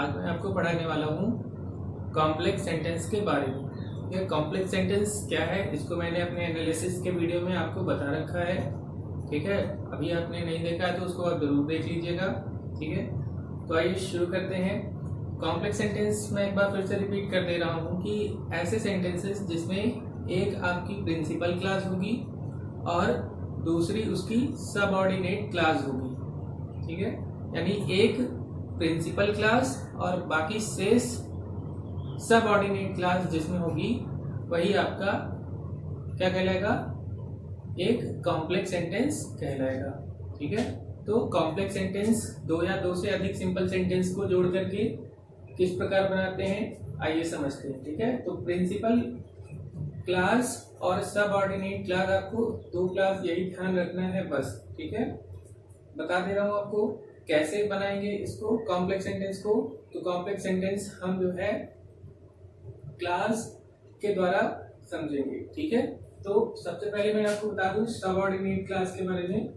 आज मैं आपको पढ़ाने वाला हूँ कॉम्प्लेक्स सेंटेंस के बारे में। यह कॉम्प्लेक्स सेंटेंस क्या है, इसको मैंने अपने एनालिसिस के वीडियो में आपको बता रखा है। ठीक है, अभी आपने नहीं देखा है तो उसको आप जरूर देख लीजिएगा। ठीक है, तो आइए शुरू करते हैं। कॉम्प्लेक्स सेंटेंस मैं एक बार फिर से रिपीट कर दे रहा हूँ कि ऐसे सेंटेंसेस जिसमें एक आपकी प्रिंसिपल क्लास होगी और दूसरी उसकी सबऑर्डिनेट क्लास होगी। ठीक है, यानी एक प्रिंसिपल क्लास और बाकी शेष सबऑर्डिनेट क्लास जिसमें होगी वही आपका क्या कहलाएगा, एक कॉम्प्लेक्स सेंटेंस कहलाएगा। ठीक है, तो कॉम्प्लेक्स सेंटेंस दो या दो से अधिक सिंपल सेंटेंस को जोड़ करके किस प्रकार बनाते हैं आइए समझते हैं। ठीक है, तो प्रिंसिपल क्लास और सबऑर्डिनेट क्लास, आपको दो क्लास यही ध्यान रखना है बस। ठीक है, बता दे रहा हूं आपको कैसे बनाएंगे इसको कॉम्प्लेक्स सेंटेंस को। तो कॉम्प्लेक्स सेंटेंस हम जो है क्लास के द्वारा समझेंगे। ठीक है, तो सबसे पहले मैं आपको बता दूं सबऑर्डिनेट क्लास के बारे में।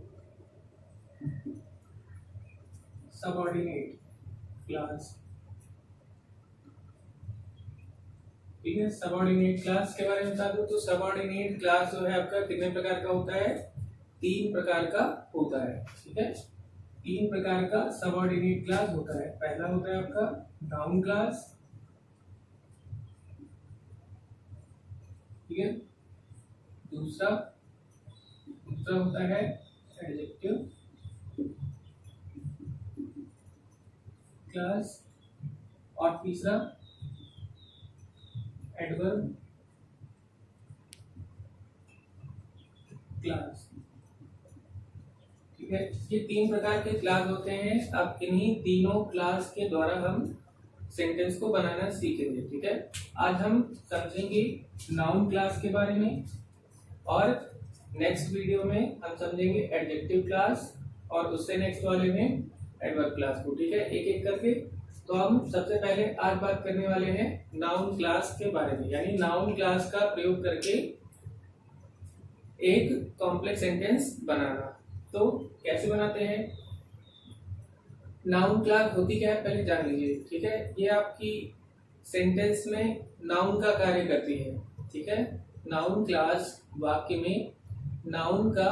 सबऑर्डिनेट क्लास, ठीक है, सबऑर्डिनेट क्लास के बारे में बता दूं तो सबऑर्डिनेट क्लास जो है आपका कितने प्रकार का होता है, तीन प्रकार का होता है। ठीक है, तीन प्रकार का सबऑर्डिनेट क्लास होता है। पहला होता है आपका नाउन क्लास, ठीक है, दूसरा होता है एडजेक्टिव क्लास और तीसरा एडवर्ब क्लास। ठीक है, ये तीन प्रकार के क्लास होते हैं। अब इन्हीं तीनों क्लास के द्वारा हम सेंटेंस को बनाना सीखेंगे। ठीक है, आज हम समझेंगे नाउन क्लास के बारे में और नेक्स्ट वीडियो में हम समझेंगे एडजेक्टिव क्लास और उससे नेक्स्ट वाले में एडवर्ब क्लास को। ठीक है, एक एक करके। तो हम सबसे पहले आज बात करने वाले हैं नाउन क्लास के बारे में, यानी नाउन क्लास का प्रयोग करके एक कॉम्प्लेक्स सेंटेंस बनाना। तो कैसे बनाते हैं, नाउन क्लास होती क्या है पहले जान लीजिए। ठीक है, ये आपकी सेंटेंस में नाउन का कार्य करती है। ठीक है, नाउन क्लास वाक्य में नाउन का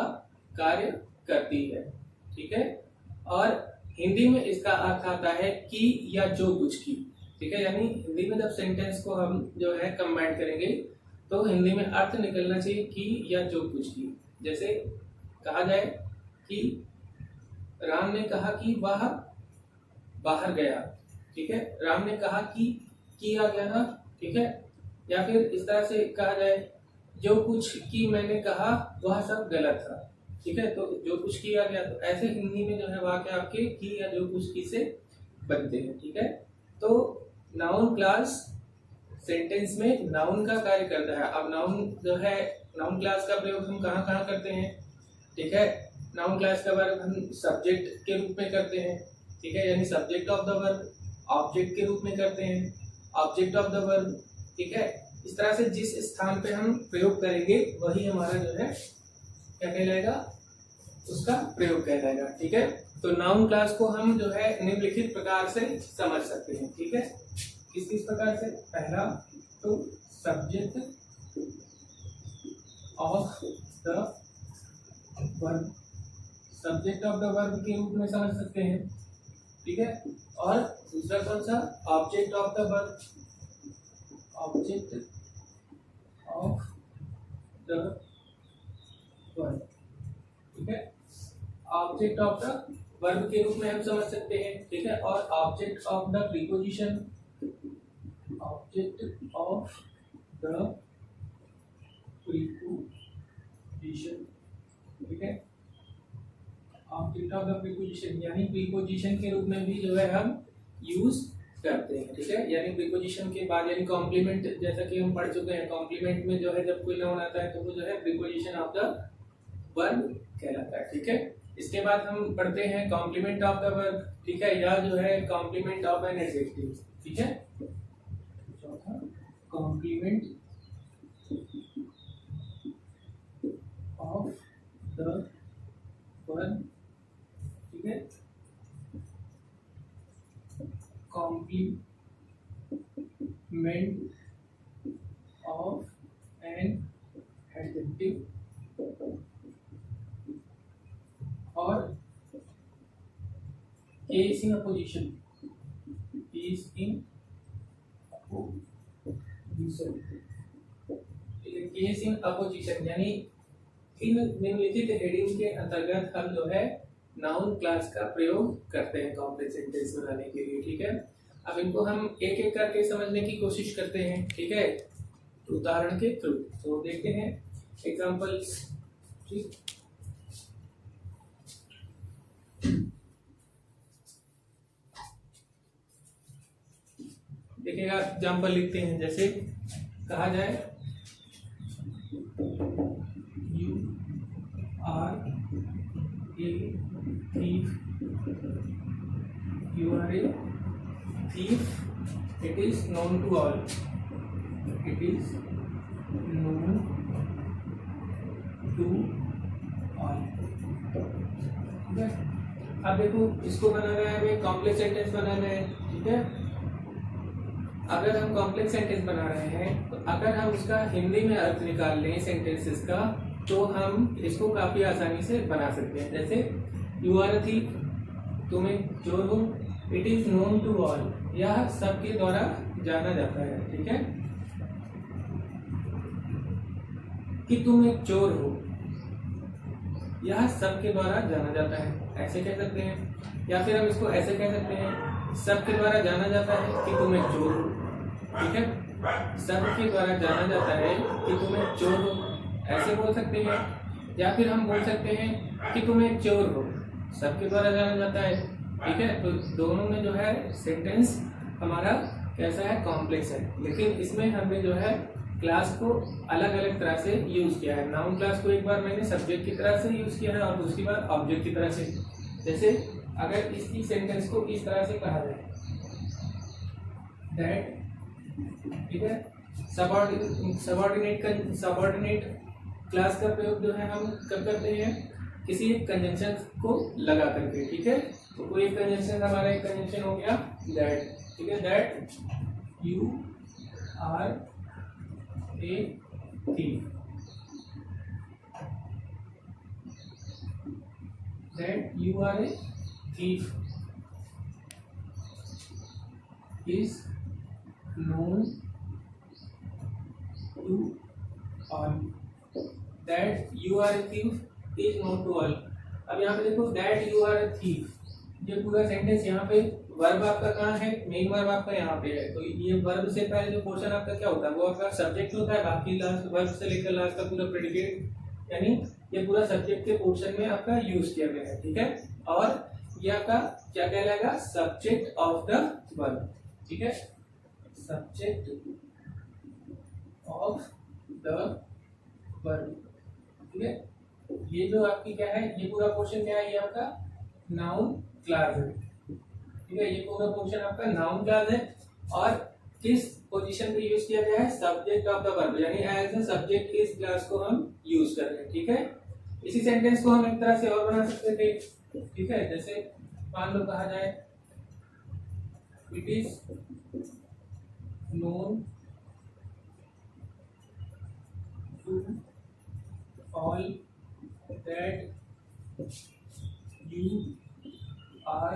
कार्य करती है। ठीक है, और हिंदी में इसका अर्थ आता है कि या जो कुछ की। ठीक है, यानी हिंदी में जब सेंटेंस को हम जो है कंबाइन करेंगे तो हिंदी में अर्थ निकलना चाहिए कि या जो कुछ की। जैसे कहा जाए कि राम ने कहा कि वह बाहर गया। ठीक है, राम ने कहा कि आ गया ना। ठीक है, या फिर इस तरह से कहा जाए जो कुछ की मैंने कहा वह सब गलत था। ठीक है, तो जो कुछ किया गया, तो ऐसे हिंदी में जो है वाक्य आपके की या जो कुछ की से बनते हैं। ठीक है, तो नाउन क्लास सेंटेंस में नाउन का कार्य करता है। अब नाउन जो है, नाउन क्लास का प्रयोग हम कहाँ कहाँ करते हैं। ठीक है, नाउन क्लास का वर्ग हम सब्जेक्ट के रूप में करते हैं। ठीक है, यानी subject of the verb, object के रूप में करते हैं, ऑब्जेक्ट ऑफ द वर्ब। ठीक है, इस तरह से जिस स्थान पे हम प्रयोग करेंगे वही हमारा जो है क्या कहलाएगा, उसका प्रयोग कहलाएगा। ठीक है, तो नाउन क्लास को हम जो है निम्नलिखित प्रकार से समझ सकते हैं। ठीक है, किस किस प्रकार से, पहला तो subject of the verb, subject of the verb के रूप में समझ सकते हैं। ठीक है, और दूसरा कौन सा, object of the verb, object of the verb. ठीक है, ऑब्जेक्ट ऑफ द वर्ब के रूप में हम समझ सकते हैं। ठीक है, और object of the preposition, object of the preposition. ठीक है, ऑब्जेक्ट ऑफ द प्रीपोजिशन यानी प्रीपोजिशन के रूप में भी जो है हम यूज करते हैं। ठीक है, यानी प्रीपोजिशन के बाद, यानी कॉम्प्लीमेंट, जैसा कि हम पढ़ चुके हैं, कॉम्प्लीमेंट में जो है जब कोई नाउन आता है तो वो जो है प्रीपोजिशन ऑफ द वर्ब कहलाता है। ठीक है, इसके बाद हम पढ़ते हैं कॉम्प्लीमेंट ऑफ द वर्ब। ठीक है, या जो है कॉम्प्लीमेंट ऑफ एन एडजेक्टिव। ठीक है, चौथा कॉम्प्लीमेंट ऑफ द वर्ब। ठीक है, कॉम्प्लीमेंट ऑफ एन एडजेक्टिव और case in opposition, case in opposition यानी इन निम्नलिखित हेडिंग के अंतर्गत हम जो है नाउन क्लास का प्रयोग करते हैं कॉम्प्लेक्स सेंटेंस बनाने के लिए। ठीक है, अब इनको हम एक एक करके समझने की कोशिश करते हैं। ठीक है, उदाहरण के थ्रू तो देखते हैं एग्जांपल्स। ठीक, देखिएगा एग्जांपल लिखते हैं, जैसे कहा जाए you are a thief, you are a thief, it is known to all, it is known to all। ठीक है, अब देखो इसको बनाना है, हमें कॉम्प्लेक्स सेंटेंस बनाना है। ठीक है, अगर हम कॉम्प्लेक्स सेंटेंस बना रहे हैं तो अगर हम उसका हिंदी में अर्थ निकाल लें सेंटेंसेस का, तो हम इसको काफी आसानी से बना सकते हैं। जैसे यू आर अ थीफ, तुम्हें चोर हो, it is known to all, यह सबके द्वारा जाना जाता है। ठीक है, कि तुम एक चोर हो, यह सबके द्वारा जाना जाता है, ऐसे कह सकते हैं। या फिर हम इसको ऐसे कह सकते हैं, सबके द्वारा जाना जाता है कि तुम एक चोर हो। ठीक है, सबके द्वारा जाना जाता है कि तुम एक चोर हो, ऐसे बोल सकते हैं। या फिर हम बोल सकते हैं कि तुम एक चोर हो, सबके द्वारा जाना जाता है। ठीक है, तो दोनों में जो है सेंटेंस हमारा कैसा है, कॉम्प्लेक्स है। लेकिन इसमें हमने जो है क्लास को अलग अलग तरह से यूज किया है। नाउन क्लास को एक बार मैंने सब्जेक्ट की तरह से यूज किया है और दूसरी बार ऑब्जेक्ट की तरह से। जैसे अगर इसी सेंटेंस को इस तरह से कहा जाए दैट, ठीक है, सबऑर्डिनेट क्लास का प्रयोग जो है हम कब करते हैं, किसी एक कंजंक्शन को लगा करके। ठीक है, तो कोई एक कंजंक्शन, हमारा एक कंजंक्शन हो गया दैट। ठीक है, that you are a thief, that you are a thief is known to all, that you are a thief is known to all। अब यहाँ पे देखो that you are a thief, ये पूरा सेंटेंस यहाँ पे वर्ब आपका कहाँ है, मेन वर्ब आपका यहाँ पे है। तो ये वर्ब से पहले जो पोर्शन आपका क्या होता है, वो आपका सब्जेक्ट होता है, बाकी लास्ट वर्ब से लेकर लास्ट का पूरा प्रेडिकेट, यानी ये पूरा सब्जेक्ट के पोर्शन में आपका यूज किया गया है। ठीक है, और ये आपका क्या कहलाएगा, सब्जेक्ट ऑफ द वर्ब। ठीक है, सब्जेक्ट ऑफ द वर्ब। ठीक है, ये जो आपकी क्या है, ये पूरा पोर्शन क्या है, ये आपका नाउन क्लास है। ठीक है, ये पूरा पोर्शन आपका नाउन क्लास है और किस पोजीशन पे यूज किया गया है, सब्जेक्ट ऑफ द वर्ब, यानी एज अ सब्जेक्ट इस क्लास को हम यूज कर रहे हैं। ठीक है, इसी सेंटेंस को हम एक तरह से और बना सकते थे। ठीक है, जैसे मान लो कहा जाए it is known to all that you are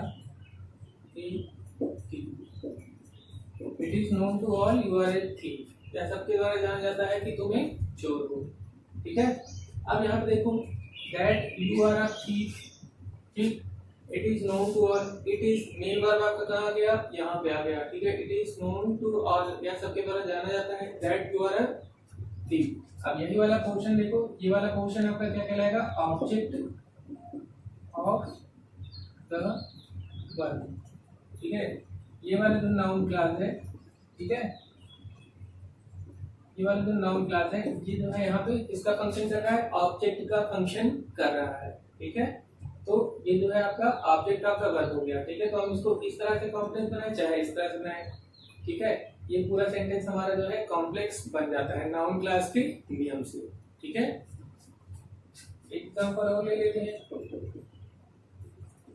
a thief, it is known to all you are a thief, या सबके द्वारा जाना जाता है कि तुम एक चोर हो। ठीक है, अब यहाँ पे देखो that you are a thief, ठीक, it is known to all, it is main verb आपका कहाँ गया, यहाँ पे आ गया। ठीक है, it is known to all, या सबके द्वारा जाना जाता है, that you are a thief। अब यही वाला पोर्शन देखो, ये वाला पोर्शन आपका क्या कहलाएगा, ऑब्जेक्ट ऑफ द वर्ब। ठीक है, ये वाला जो नाउन क्लास है, ठीक है, ये वाला जो नाउन क्लास है, ये जो है यहाँ पे इसका फंक्शन कर रहा है, ऑब्जेक्ट का फंक्शन कर रहा है। ठीक है, तो ये जो है आपका ऑब्जेक्ट ऑफ द वर्ब हो गया। ठीक है, तो हम इसको इस तरह से कॉम्प्लेक्स बनाए, चाहे इस तरह से बनाए। ठीक है, ये पूरा सेंटेंस हमारा जो है कॉम्प्लेक्स बन जाता है नाउन क्लास के नियम से। ठीक है, एग्जांपल और ले लेते हैं,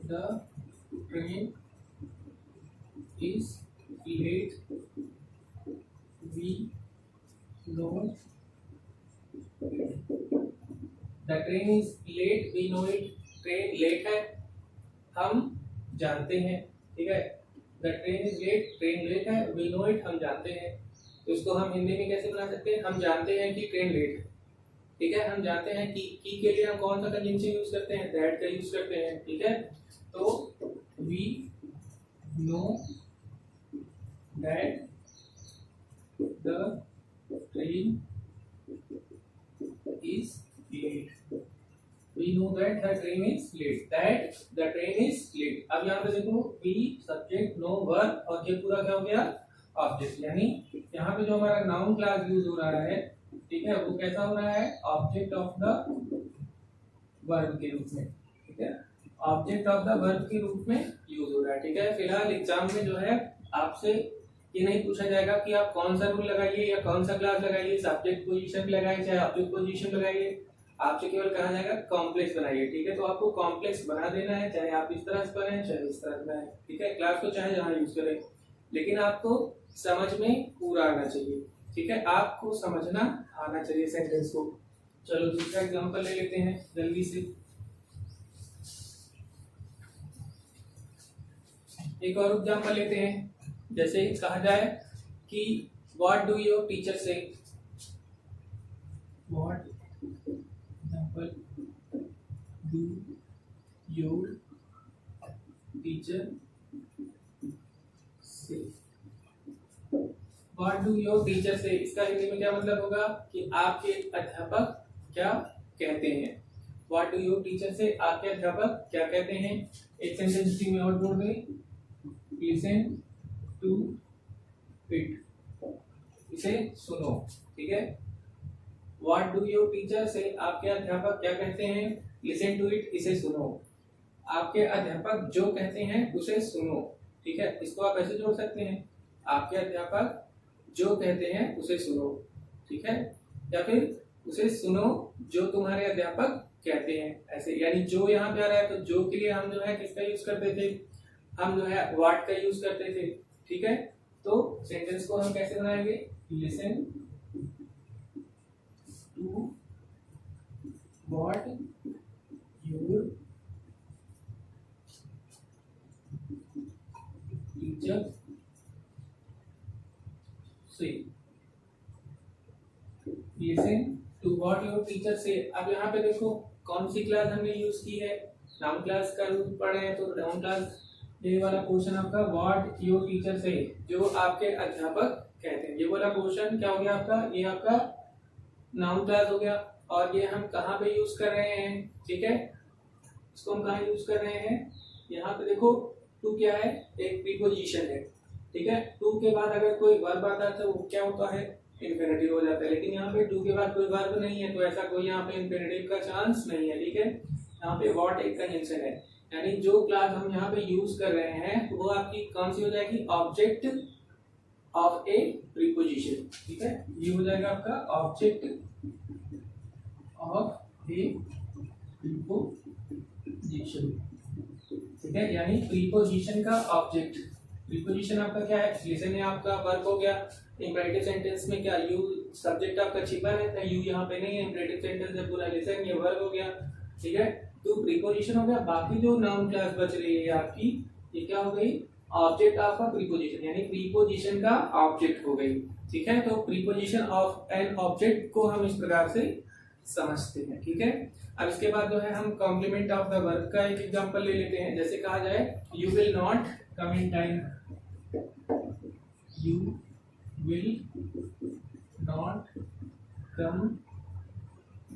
the train is late, we know it. The train is late, we know it. Train late है, हम जानते हैं, ठीक है। The train is late, train late है, वी नो इट, हम जानते हैं। तो इसको हम हिंदी में कैसे बना सकते हैं? हम जानते हैं कि ट्रेन लेट है, ठीक है। हम जानते हैं कि के लिए हम कौन सा कंजंक्शन यूज करते हैं? दैट का यूज करते हैं, ठीक है। तो we know that the train is late, we know that the train is late, that the train is late. अब यहाँ पे देखो, वी सब्जेक्ट नो वर्ब और ये पूरा क्या हो गया? ऑब्जेक्ट। यानी यहाँ पे जो हमारा नाउन क्लास यूज हो रहा है, ठीक है, वो कैसा हो रहा है? ऑब्जेक्ट ऑफ द वर्ब के रूप में, ठीक है। ऑब्जेक्ट ऑफ द वर्ब के रूप में यूज हो रहा है, ठीक है। फिलहाल एग्जाम में जो है आपसे ये नहीं पूछा जाएगा कि आप कौन सा रूल लगाइए या कौन सा क्लास लगाइए, सब्जेक्ट पोजीशन लगाइए चाहे ऑब्जेक्ट पोजीशन लगाइए। आपसे केवल कहा जाएगा कॉम्प्लेक्स बनाइए, ठीक है। तो आपको कॉम्प्लेक्स बना देना है, चाहे आप इस तरह से बनाएं चाहे इस तरह से बनाएं, ठीक है। क्लास को चाहे जहां यूज करें, लेकिन आपको समझ में पूरा आना चाहिए, ठीक है। आपको समझना आना चाहिए सेंटेंस को। चलो दूसरा एग्जांपल ले लेते हैं जल्दी से। एक और एग्जांपल लेते हैं। जैसे कहा जाए कि व्हाट डू योर टीचर से, what example do your teacher से, व्हाट डू योर टीचर से, इसका हिंदी में क्या मतलब होगा कि आपके अध्यापक क्या कहते हैं। व्हाट डू योर टीचर से, आपके अध्यापक क्या कहते हैं। एक सेंटेंस इसी में और जोड़ दें, लिसन टू इट, इसे सुनो, ठीक है। व्हाट डू योर टीचर से, आपके अध्यापक क्या कहते हैं। लिसन टू इट, इसे सुनो। आपके अध्यापक जो कहते हैं उसे सुनो, ठीक है। इसको आप ऐसे जोड़ सकते हैं, आपके अध्यापक जो कहते हैं उसे सुनो, ठीक है। या फिर उसे सुनो जो तुम्हारे अध्यापक कहते हैं, ऐसे। यानी जो यहाँ पे आ रहा है, तो जो के लिए हम जो है किसका यूज करते थे? हम जो है व्हाट का यूज करते थे, ठीक है। तो सेंटेंस को हम कैसे बनाएंगे? Listen to what your teacher say, listen to what your teacher say. अब यहाँ पे देखो कौन सी क्लास हमने यूज की है? नाउन क्लास का रूल पढ़े हैं, तो नाउन क्लास ये वाला पोर्शन आपका व्हाट योर टीचर से, जो आपके अध्यापक कहते हैं। ये वाला पोर्शन क्या हो गया आपका? ये आपका नाउन क्लास हो गया। और ये हम कहाँ पे यूज कर रहे हैं, ठीक है। इसको हम कहाँ यूज कर रहे हैं? यहाँ पे देखो टू क्या है? एक प्रीपोजिशन है, ठीक है। टू के बाद अगर कोई वर्ब आता है तो वो क्या होता है? इंफिनिटिव हो जाता है। लेकिन यहाँ पे टू के बाद कोई वर्ब नहीं है, तो ऐसा कोई यहाँ पे इंफिनिटिव का चांस नहीं है, ठीक है। यहाँ पे व्हाट एक कंजंक्शन है, यानी जो क्लास हम यहाँ पे यूज कर रहे हैं वो आपकी कौन सी हो जाएगी? ऑब्जेक्ट ऑफ ए प्रीपोजिशन, ठीक है। ये हो जाएगा आपका ऑब्जेक्ट ऑफ ए प्रीपोजिशन, ठीक है। यानी प्रीपोजिशन का ऑब्जेक्ट। प्रीपोजिशन आपका क्या है? लिसन है आपका, वर्ब हो गया। इंपरेटिव सेंटेंस में क्या यू सब्जेक्ट आपका छिपा रहता है, यू यहाँ पे नहीं है। इंपरेटिव सेंटेंस में पूरा लिसन, ये वर्ब हो गया, ठीक है। तो प्रीपोजिशन हो गया। बाकी जो नाउन क्लास बच रही है आपकी, ये क्या हो गई? ऑब्जेक्ट ऑफ अ प्रीपोजिशन, यानी प्रीपोजिशन का ऑब्जेक्ट हो गई, ठीक है। तो प्रीपोजिशन ऑफ एन ऑब्जेक्ट को हम इस प्रकार से समझते हैं, ठीक है। अब इसके बाद जो है हम कॉम्प्लीमेंट ऑफ द वर्ब का एक एग्जांपल ले लेते हैं। जैसे कहा जाए you will not come in time, you will not come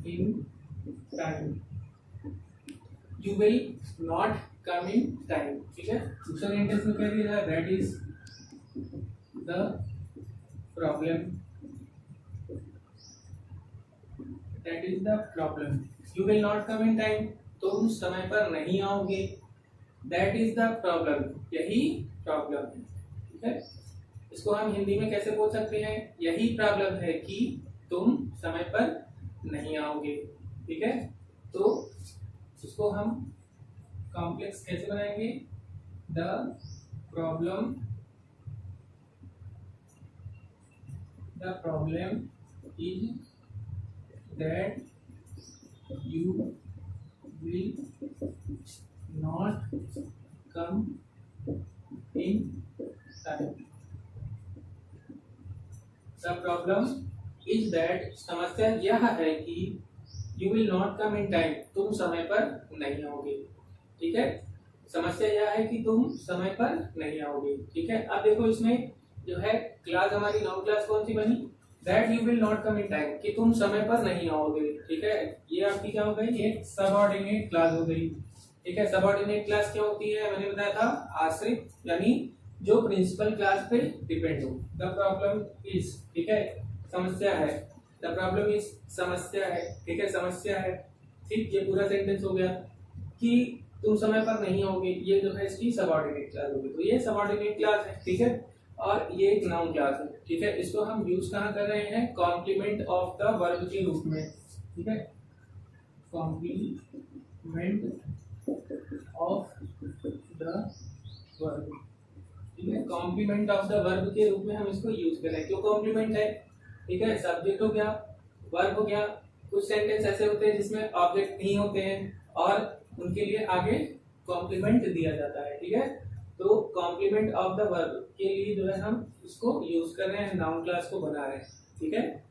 in time, you will not come in time, ठीक है। दूसरा सेंटेंस में कह दिया है that is the problem, that is the problem. You will not come in time, तुम समय पर नहीं आओगे। दैट इज द प्रॉब्लम, यही प्रॉब्लम है, ठीक है। इसको हम हिंदी में कैसे बोल सकते हैं? यही प्रॉब्लम है कि तुम समय पर नहीं आओगे, ठीक है। तो इसको हम कॉम्प्लेक्स कैसे बनाएंगे? The problem the problem is that you will not come in time. The problem is that, समस्या यह है कि you will not come in time, तुम समय पर नहीं आओगे। ठीक है, समस्या यह है कि तुम समय पर नहीं आओगे। ठीक है, अब देखो इसमें जो है क्लास हमारी नाउन क्लास कौन सी बनी, that you will not come in time, कि तुम समय पर नहीं आओगे। ठीक है, ये आपकी क्या हो गई, एक सबऑर्डिनेट क्लास हो गई। ठीक है, सबऑर्डिनेट क्लास क्या होती है, मैंने बताया था आश्रित, यानी जो प्रिंसिपल क्लास पे डिपेंड हो। द प्रॉब्लम इज, ठीक है, समस्या है, द प्रॉब्लम इज समस्या है। ठीक है, समस्या है। ठीक, ये पूरा सेंटेंस हो गया कि तुम समय पर नहीं आओगे, ये जो है इसकी सबऑर्डिनेट क्लास होगी। तो ये सबऑर्डिनेट क्लास है। ठीक है, और ये एक नाउन क्लास है। ठीक है, इसको हम यूज कहाँ कर रहे हैं, कॉम्प्लीमेंट ऑफ द वर्ब के रूप में। ठीक है, कॉम्प्लीमेंट ऑफ द वर्ब। ठीक है, कॉम्प्लीमेंट ऑफ द वर्ब के रूप में हम इसको यूज कर रहे हैं। क्यों कॉम्प्लीमेंट है, ठीक है, सब्जेक्ट हो गया, वर्ब हो गया। कुछ सेंटेंस ऐसे होते हैं जिसमें ऑब्जेक्ट नहीं होते हैं और उनके लिए आगे कॉम्प्लीमेंट दिया जाता है। ठीक है, तो कॉम्प्लीमेंट ऑफ द वर्ब के लिए जो है हम इसको यूज कर रहे हैं, नाउन क्लास को बना रहे हैं। ठीक है,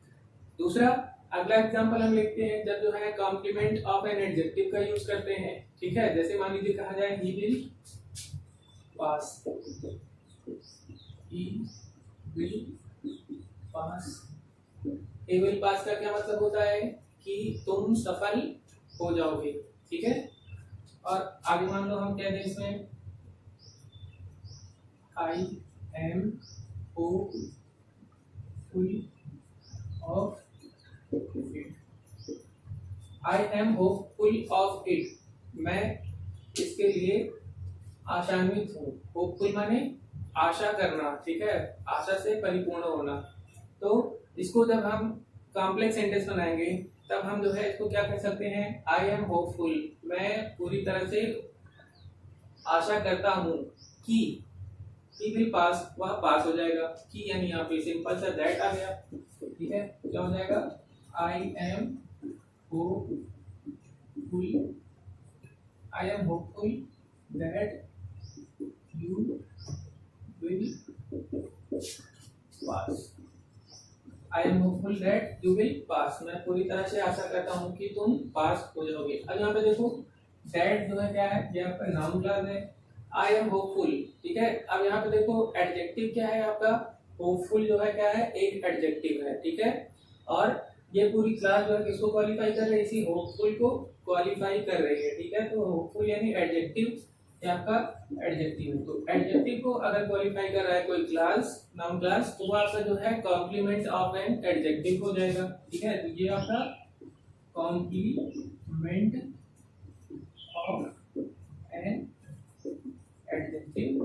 दूसरा अगला एग्जांपल हम लिखते हैं जब जो है कॉम्प्लीमेंट ऑफ एन एडजेक्टिव का यूज करते हैं। ठीक है, जैसे मान लीजिए कहा जाए he will pass, he will pass. He will pass का क्या मतलब होता है कि तुम सफल हो जाओगे। ठीक है, और आगे मान लो हम कह दें इसमें I am hopeful of it. I am hopeful of it, मैं इसके लिए आशान्वित हूँ। होपफुल माने आशा करना। ठीक है, आशा से परिपूर्ण होना। तो इसको जब हम कॉम्प्लेक्स सेंटेंस बनाएंगे तब हम जो है इसको क्या कह सकते हैं, आई एम होपफुल, मैं पूरी तरह से आशा करता हूँ कि ही विल पास, वह पास हो जाएगा। कि यानी यहाँ पे सिंपल सा दैट आ गया। ठीक है, क्या हो जाएगा, I am hopeful, I am hopeful that you will pass. I am hopeful that you will pass, मैं पूरी तरह से आशा करता हूँ कि तुम पास हो जाओगे। अब यहाँ पे देखो दैट जो है क्या है, ये आपका नाउन क्लास है। आई एम होपफुल, ठीक है, अब यहाँ पे देखो एडजेक्टिव क्या है आपका, होपफुल जो है क्या है, एक एडजेक्टिव है। ठीक है, और ये पूरी क्लास जो है किसको क्वालिफाई कर रही है, इसी होपफुल को क्वालिफाई कर रही है। ठीक है, तो होपफुल यानी एडजेक्टिव, ये आपका एडजेक्टिव है। तो एडजेक्टिव को अगर क्वालिफाई कर रहा है कोई क्लास, नाउन क्लास, तो वो आपका जो है कॉम्प्लीमेंट ऑफ एन एडजेक्टिव हो जाएगा। ठीक है, तो ये आपका complement of an adjective,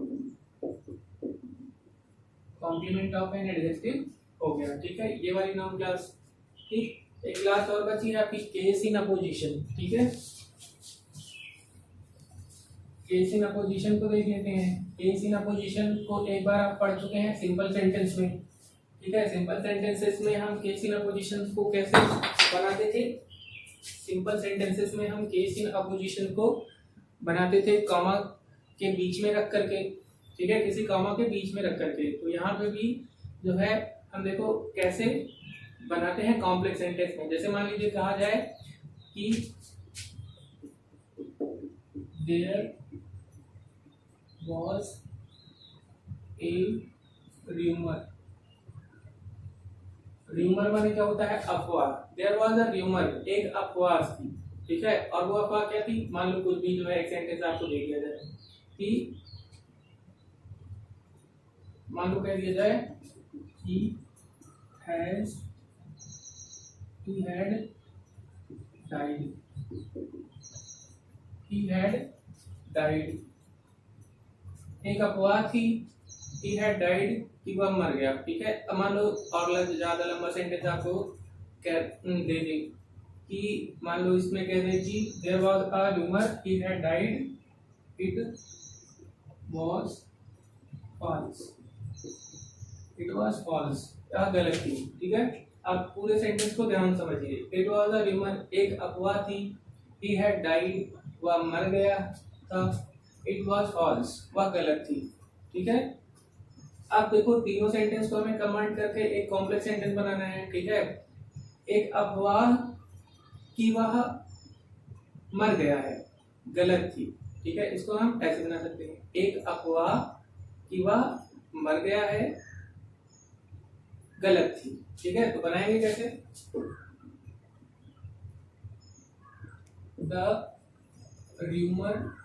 complement of an adjective हो गया। ठीक है, ये वाली नाउन क्लास। ठीक, एक क्लास और बची है आपकी केस इन अपोजिशन। ठीक है, केस इन अपोजिशन को देख लेते हैं। केस इन अपोजिशन को एक बार आप पढ़ चुके हैं सिंपल सेंटेंस में। ठीक है, सिंपल सेंटेंसेस में हम केस इन अपोजिशन को कैसे बनाते थे, सिंपल सेंटेंसेस में हम केस इन अपोजिशन को बनाते थे कॉमा के बीच में रख करके। ठीक है, किसी कॉमा के बीच में रख करके। तो यहाँ पे भी जो है हम देखो कैसे बनाते हैं कॉम्प्लेक्स सेंटेंस में। जैसे मान लीजिए कहा जाए कि there was a rumor, rumor माने क्या होता है, अफवाह। there was a rumor, एक अफवाह थी। ठीक है, और वो अफवाह क्या थी, मान लो कुछ भी जो है एक सेंटेंस आपको दे दिया जाए कि मान लो कह दिया जाए he had died, एक अफवाह थी he had died, कि वह मर गया। ठीक है, अब मान लो और ज्यादा लंबा सेंटेंस आपको दे दे कि मान लो इसमें कह दे कि there was a rumor he had died, it was false। It was false, यह गलत थी। ठीक है, आप पूरे सेंटेंस को ध्यान समझिए। इट वॉज अ र्यूमर, एक अफवाह थी। ही हैड डाइड, वह मर गया था। इट वॉज फॉल्स, वह गलत थी। ठीक है, अब देखो तीनों सेंटेंस को हमें कंबाइन करके एक कॉम्प्लेक्स सेंटेंस बनाना है। ठीक है, एक अफवाह कि वह मर गया है, गलत थी। ठीक है, इसको हम ऐसे बना सकते हैं, एक अफवाह कि वह मर गया है, गलत थी। ठीक है, तो बनाएंगे कैसे? द र्यूमर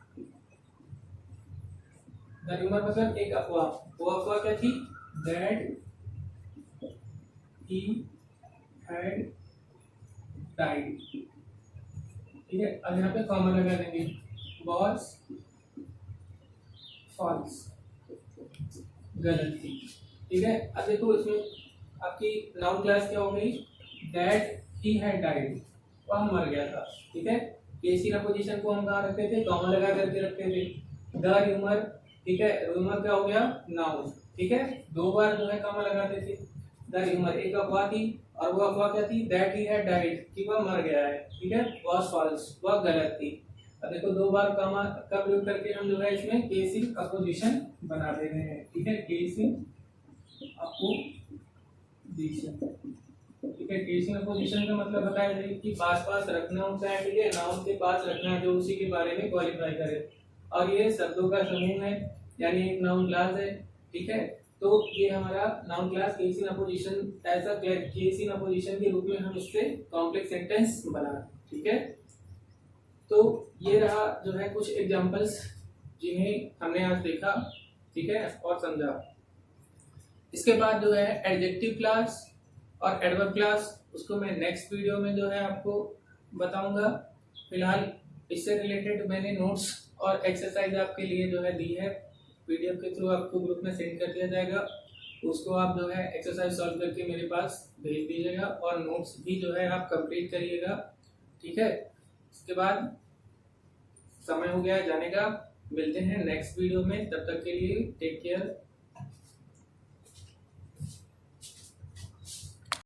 मतलब एक अफवाह, वो अफवाह क्या थी? That he had died. ठीक है, अब यहाँ पे कॉमा लगा देंगे, वॉज फॉल्स, गलत थी। ठीक है, अब देखो इसमें आपकी नाउन क्लास क्या हो गई? दैट ही हैड डाइड, वह मर गया था। ठीक है, केसी ना पोजीशन को हम कहाँ रखते थे? कॉमा लगा करके रखते थे। द र्यूमर, ठीक है, र्यूमर क्या हो गया? नाउन। ठीक है, दो बार जो है कॉमा लगाते थे। द र्यूमर एक अफवाह थी, और वो अफवाह क्या थी? दैट ही हैड डाइड, कि वह मर गया है। ठीक है, वॉज फॉल्स, वह गलत थी। अब देखो दो बार कॉमा का प्रयोग करके हम जो है इसमें केस इन अपोजिशन बना दे रहे हैं। ठीक है, केस इन अपोजिशन। ठीक है, केस इन अपोजिशन का मतलब बताया जाए कि पास पास रखना होता है। ठीक है, नाउन के पास रखना है जो उसी के बारे में क्वालिफाई करे, और ये शब्दों का समूह है, यानी एक नाउन क्लास है। ठीक है, तो ये हमारा noun class case in opposition, ऐसा केस इन अपोजिशन के रूप में हम इससे कॉम्प्लेक्स सेंटेंस बना। ठीक है, तो ये रहा जो है कुछ एग्जांपल्स जिन्हें हमने आज देखा। ठीक है, और समझा। इसके बाद जो है एडजेक्टिव क्लास और एडवर्ब क्लास, उसको मैं नेक्स्ट वीडियो में जो है आपको बताऊंगा। फिलहाल इससे रिलेटेड मैंने नोट्स और एक्सरसाइज आपके लिए जो है दी है, पीडीएफ के थ्रू आपको ग्रुप में सेंड कर दिया जाएगा। उसको आप जो है एक्सरसाइज सॉल्व करके मेरे पास भेज दीजिएगा, और नोट्स भी जो है आप कंप्लीट करिएगा। ठीक है, इसके बाद समय हो गया है जाने का। मिलते हैं नेक्स्ट वीडियो में, तब तक के लिए टेक केयर।